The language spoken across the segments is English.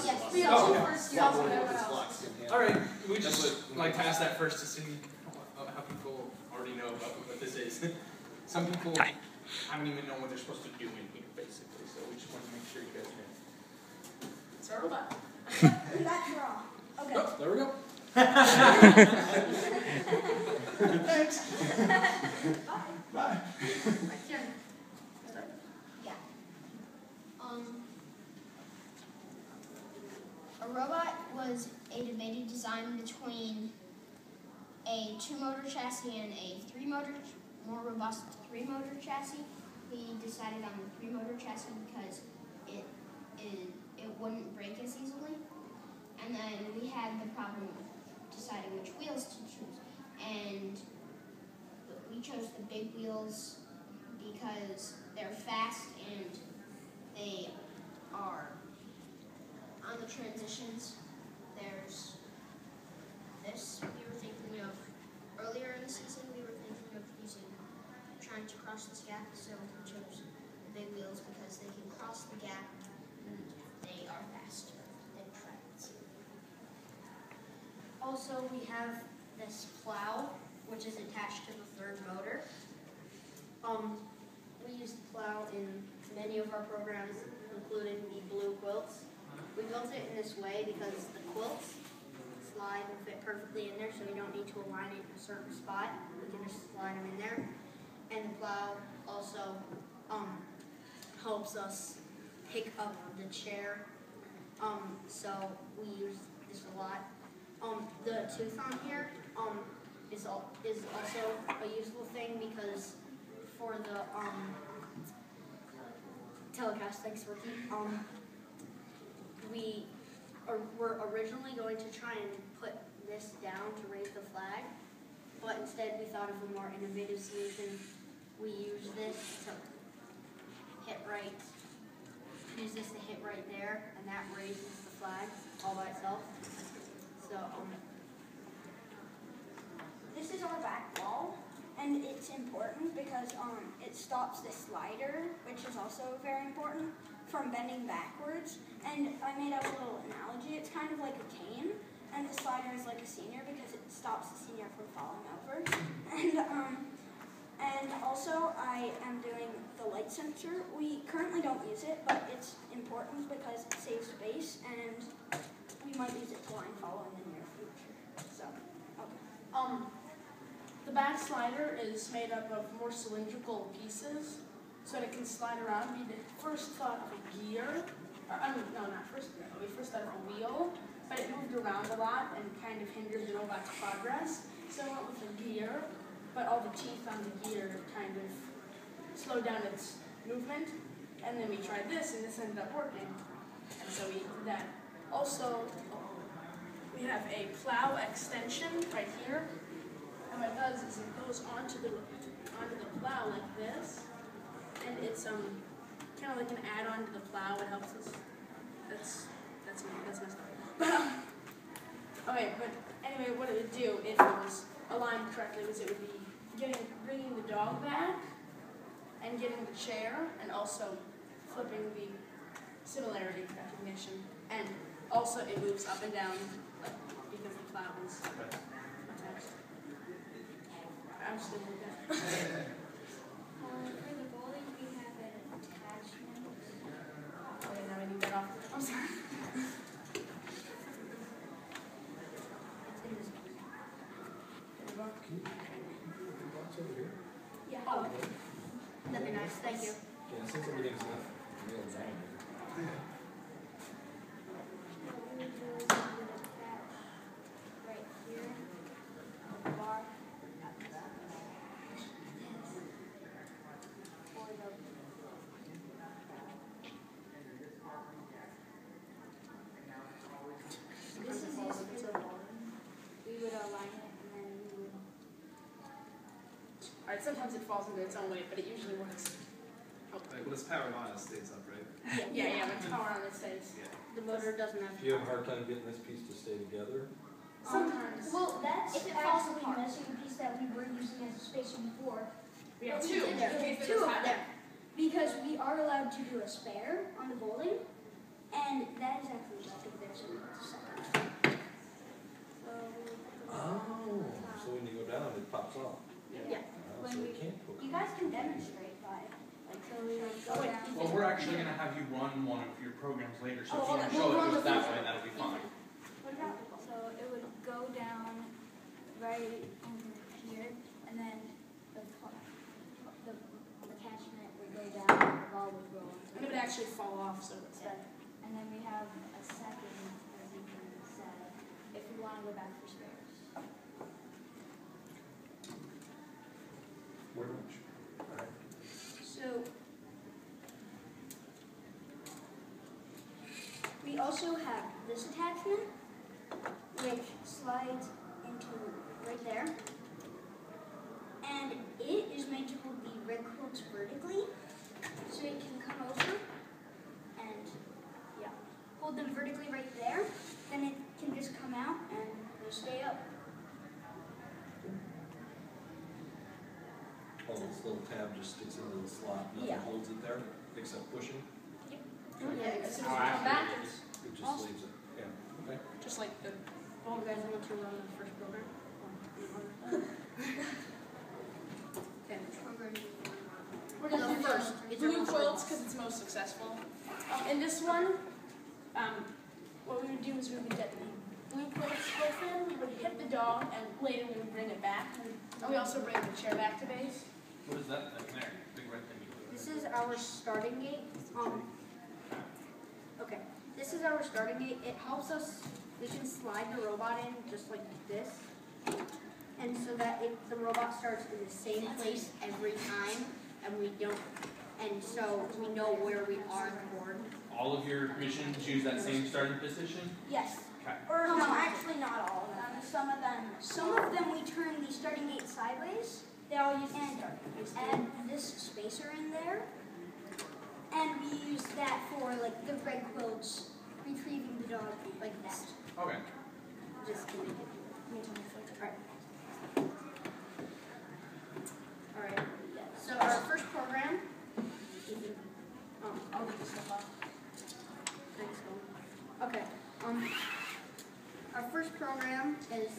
Yes. We also first year. All right, we just like pass that first to see how people already know about what this is. Some people haven't even known what they're supposed to do in here, basically. So we just want to make sure you guys know. It's a robot. That's wrong. Okay. Oh, there we go. Thanks. Bye. Yeah. A robot was a debated design between a 2-motor chassis and a 3-motor, more robust 3-motor chassis. We decided on the 3-motor chassis because it wouldn't break as easily. And then we had the problem of deciding which wheels to choose. And we chose the big wheels because they're fast and they are on the transitions. There's this we were thinking of earlier in the season. We were thinking of trying to cross this gap, so we chose the big wheels because they can cross the gap and they are faster than tracks. Also, we have this plow, which is attached to the 3rd motor. We use the plow in many of our programs, including the blue quilts. We built it in this way because the quilts slide and fit perfectly in there, so we don't need to align it in a certain spot. We can just slide them in there. And the plow also helps us pick up the chair. So we use this a lot. The tooth on here is also a useful thing because for the telecast, thanks Ricky, we were originally going to try and put this down to raise the flag, but instead we thought of a more innovative solution. We use this to hit right there, and that raises the flag all by itself. So this is our back wall, and it's important because it stops the slider, which is also very important, from bending backwards. And I made up a little analogy. It's kind of like a cane, and the slider is like a senior because it stops the senior from falling over. And also I am doing the light sensor. We currently don't use it, but it's important because it saves space, and we might use it to line follow in the near future. So, okay. The back slider is made up of more cylindrical pieces, so that it can slide around. We first thought of a gear, we first thought of a wheel, but it moved around a lot and kind of hindered the robot's progress. So we went with a gear, but all the teeth on the gear kind of slowed down its movement. And then we tried this, and this ended up working. And so we did that. Also, we have a plow extension right here. And what it does is it goes onto the plow like this, and it's kind of like an add-on to the plow. It helps us. That's messed up. Okay, but anyway, what it would do if it was aligned correctly was it would be bringing the dog back and getting the chair, and also flipping the similarity recognition, and also it moves up and down because the plow is attached. I'm just going to do that. For the bowling, we have an attachment. Okay, now I need that off. I'm sorry. It's in this box. Over here. Yeah. Oh, that'd be nice. Thank you. Yeah, since everything's not real down here. Right here. The bar. This is useful. We would align it, and then we would. Alright, sometimes it falls into its own way, but it usually works. Like, when it's powered on, it stays up, right? Yeah, when power on it stays. Yeah. The motor doesn't have. Do you have a hard time getting this piece to stay together? Sometimes. Well, that's If it falls actually apart. missing a piece that we were using as a spacer before. We have But two. did in case two there's of hot- them. Because we are allowed to do a spare on the bowling, and that is guys can demonstrate by it. Like, so we would go down. Well, we're actually going to have you run one of your programs later, so if you Oh, want to okay. show We'll it run to us the that first way, one. that'll be fine. So it would go down right over here, and then the attachment would go down, the ball would roll. And it would actually fall off, so it's dead. And then we have a second, as you can set, if we want to go back for spares. Where much? Alright. So we also have this attachment, which slides into right there. And it is made to hold the red quilts vertically, so it can come over and hold them vertically right there. Then it can just come out and they stay up. Oh, this little tab just sticks into the slot, Yeah. nothing holds it there, except pushing? Yeah, as soon as Oh, you come back, after it it's It just Also- leaves it, yeah. Okay. just like the. Oh, you guys want to run the first program? Okay. We're gonna do first. the blue quilts because it's most successful. In this one, what we would do is we would get the blue quilts open, we would hit the dog, and later we would bring it back. And we also bring the chair back to base. What is that thing there? Big red thing. This is our starting gate. Okay, this is our starting gate. It helps us, we can slide the robot in just like this. And so that the robot starts in the same place every time, and so we know where we are on the board. All of your missions use that same starting position? Yes. Okay. Or no, actually not all of them. Some of them we turn the starting gate sideways. They all use and add this spacer in there. And we use that for like the red quilts, retrieving the dog like that. Okay. Just to make it. Alright. So our first program. I'll get this stuff off. Thanks, Phil. Okay. Our first program is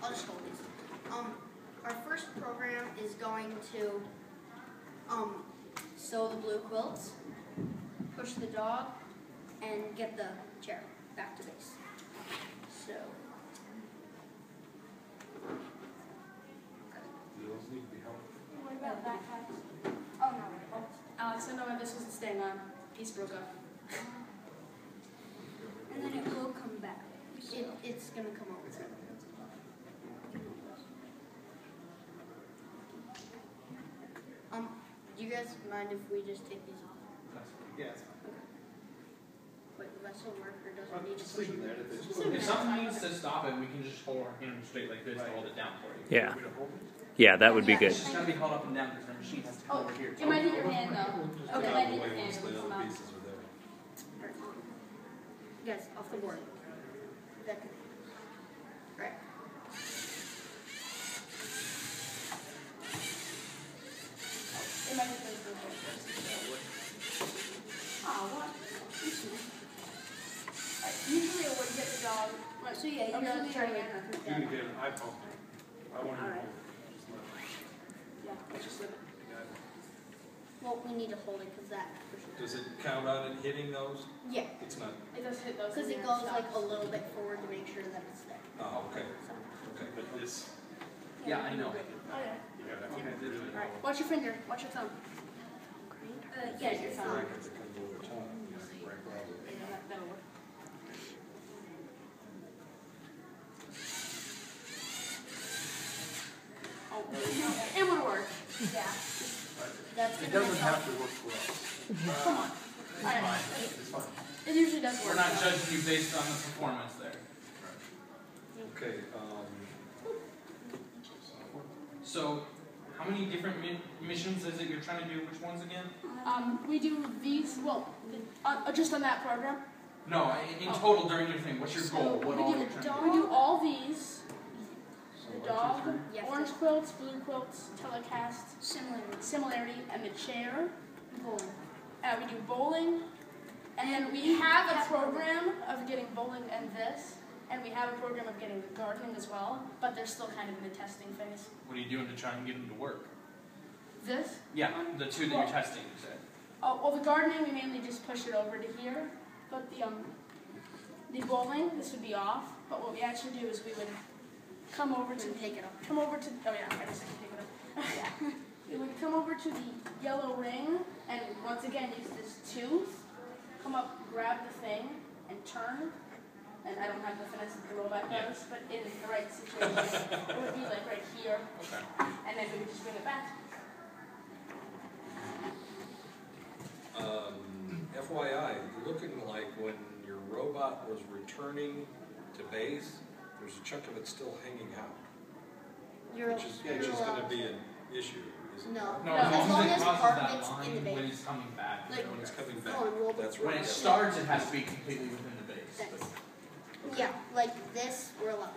I'll just hold these. Our first program is going to sew the blue quilts, push the dog, and get the chair back to base. So. Do those need to be held? What about that, guys? Oh no. Alex, I know this isn't staying on. Piece broke up. And then it will come back. It's gonna come over. Do you guys mind if we just take these off? Yeah, it's fine. Wait, will that still work or does it need to Just push leave it? it there. If something needs to stop it, we can just hold our hand straight like this to hold it down for you. Yeah. Yeah, that would be good. It's just got to be held up and down because the machine has to come over here. It might hit your hand though. Just Okay, get might out of hit the your way hand. once the It's other not. pieces are there. Guys, off the board. That could- Right. It might hit those broke Oh, what? Usually it would hit the dog. Right, So yeah, okay, usually let's try I again. have You can get an iPhone. I want to. Alright. Yeah, let's just let it. Well, we need to hold it because that pushes. Does it count on it hitting those? Yeah, It's not. It does hit those. because and it then goes stops. like a little bit forward to make sure that it's there. Oh, okay. So, Okay, but this. Yeah, I know. Okay. Alright. Watch your finger. Watch your thumb. Yeah, your thumb. Bracket that comes over top. Right, probably. Yeah, that'll work. Oh, it would work. Yeah. That's It gonna doesn't make have to work for us. Come on. It's Alright. fine. It's fine. It usually does We're work. not judging you based on the performance there. Okay, So, how many different missions is it you're trying to do? Which ones again? We do these, well, just on that program. No, in total during your thing. What's your goal? What all you're trying to do? We do all these. The dog, Yeah. orange quilts, blue quilts, telecast, Similarly. similarity, and the chair. Bowling. We do bowling. And then we have a program of getting bowling and this. and we have a program of getting the gardening as well, but they're still kind of in the testing phase. What are you doing to try and get them to work? This? Yeah, the two that you're testing, you said. Oh, well, the gardening, we mainly just push it over to here, but the bowling, this would be off, but what we actually do is we would come over to, Take it off. oh yeah, I guess I can take it up. Yeah. We would come over to the yellow ring, and once again use this tooth, come up, grab the thing, and turn. And I don't have the finesse that the robot does, but in the right situation, it would be like right here, Okay. and then we would just bring it back. FYI, looking like when your robot was returning to base, there's a chunk of it still hanging out, which is going to be an issue, isn't it? No. No, As long as crosses part that of it's in line the base. when it's coming back. Like- When it's coming back, Oh, that's When right. it starts, it has to be completely within the base. but- Yeah, like this, we're allowed.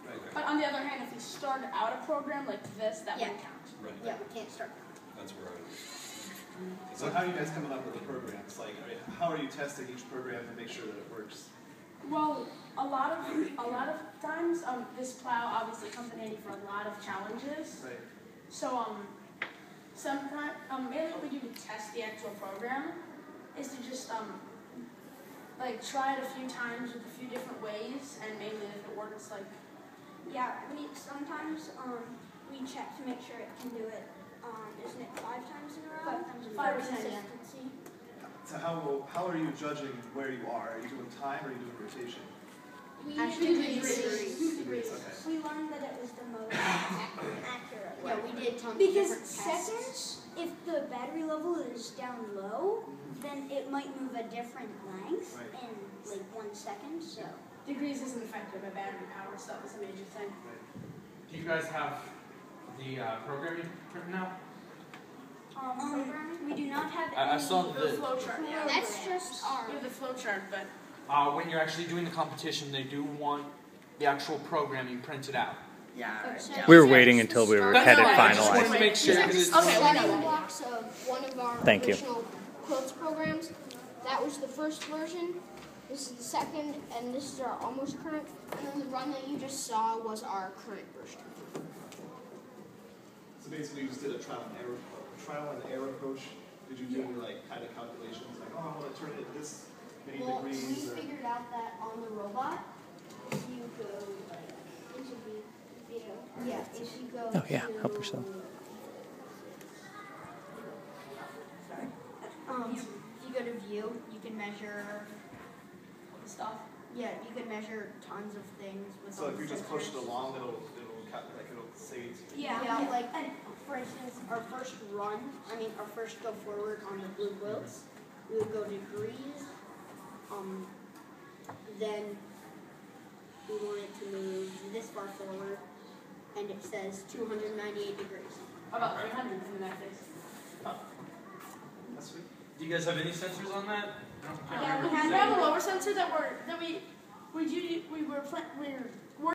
Okay. But on the other hand, if we start out a program like this, that wouldn't count. Right. Yeah, we can't start. That's where I was. So how are you guys coming up with the programs? Like, how are you testing each program to make sure that it works? Well, a lot of times, this plow obviously comes in handy for a lot of challenges. Right. So, sometimes, mainly what we do to test the actual program is to just, like, try it a few times with a few different ways, and mainly if it works, like, Yeah, we sometimes we check to make sure it can do it. Isn't it 5 times in a row? 5 times in a row. For consistency. So how are you judging where you are? Are you doing time or are you doing rotation? We Actually, usually degrees. degrees. Okay. We learned that it was the most accurate Yeah, way. we did tons of Because different tests. seconds, if the battery level is down low, then it might move a different length Right. in like 1 second. So degrees isn't affected by battery power, so that was a major thing. Do you guys have the programming written out? we do not have I any. saw The flow chart, yeah. That's just our. We have the flow chart, but When you're actually doing the competition, they do want the actual programming printed out. We were waiting until we were had it I just wanted to finalized. make sure because it's Okay, we know Starting that. blocks of one of our Thank you. original quilts programs. That was the first version. This is the second, and this is our almost current. And then the run that you just saw was our current version. So basically, you just did a trial and error approach. Did you do any like kind of calculations, like, oh, I want to turn it this many Well, we degrees? Or... figured out that on the robot, if you go like into the video, if you go Oh, yeah, to, help yourself. if you go to view, you can measure stuff. Yeah, you can measure tons of things with So all if the you just push it sensors. along, it'll say it's Yeah, like for instance, our first go forward on the blue quilts, we would go degrees. Then we want it to move this far forward, and it says 298 degrees. About 300 in that case. That's sweet. Do you guys have any sensors on that? Yeah, we have a lower sensor that we were